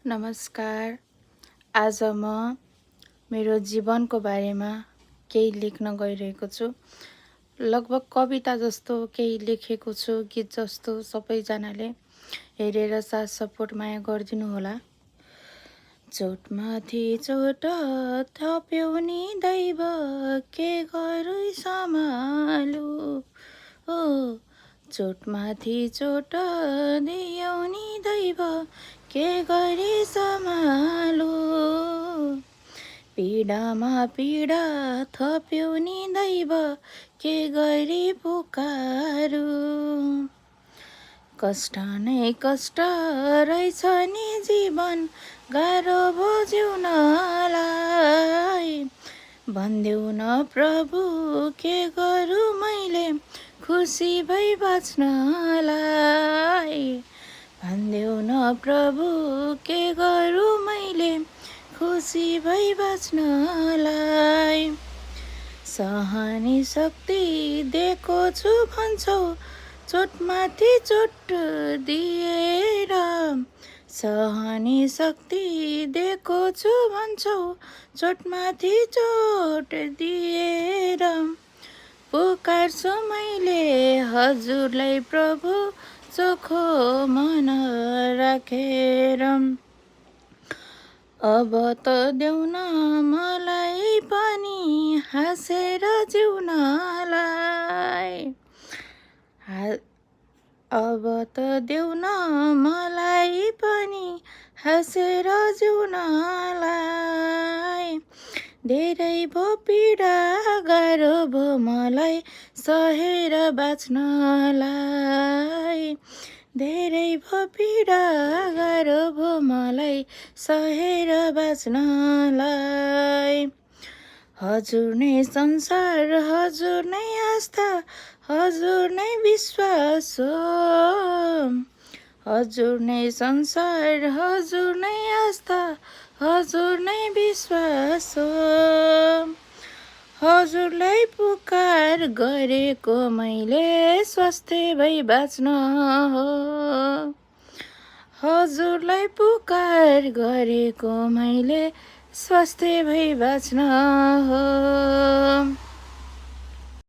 नमस्कार। आज म मेरो जीवनको बारेमा केही लेख्न गइरहेको छु। लगभग कविता जस्तो केही लेखेको छु, गीत जस्तो। सबैजनाले हेरेर साथ सपोर्ट माया गरिदिनु होला। चोटमाथि चोट थप्यौ नि दैव, के गरौँ सम्हालु। ओ चोटमाथि चोट दियौ नि दैव, के गरी सम्हालु। पीडामा पीडा थप्यौ नि दैव, के गरी पुकारु। कष्ट नै कष्ट रहेछ नि जीवन, गाह्रो भो जिउनलाई। भन्देऊ न प्रभु, के गरौँ मैले खुसी भई बाँच्नलाई। भन्देऊ न प्रभु, के गरौँ मैले खुसी भई बाँच्नलाई। सहने शक्ति दिएको छु भन्छौ, चोटमाथि चोट दिएर। सहने शक्ति दिएको छु भन्छौ, चोटमाथि चोट दिएर। पुकार्छु मैले हजुरलाई प्रभु, चोखो मन राखेर। अब त देऊ न मलाई पनि हाँसेर जिउनलाई। अब त देऊ न मलाई पनि हाँसेर जिउनलाई। धेरै भो पीडा गाह्रो भो मलाई सहेर बाँच्नलाई। धेरै भो पीडा गाह्रो भो मलाई सहेर बाँच्नलाई। हजुर नै संसार, हजुर नै आस्था, हजुर नै विश्वास हो। हजुर नै संसार, हजुर नै आस्था, हजुर नै विश्वास हो। हजुरलाई पुकार गरेको मैले स्वास्थ्य भई बाँच्न हो। हजुरलाई पुकार गरेको मैले स्वास्थ्य भई बाँच्न हो।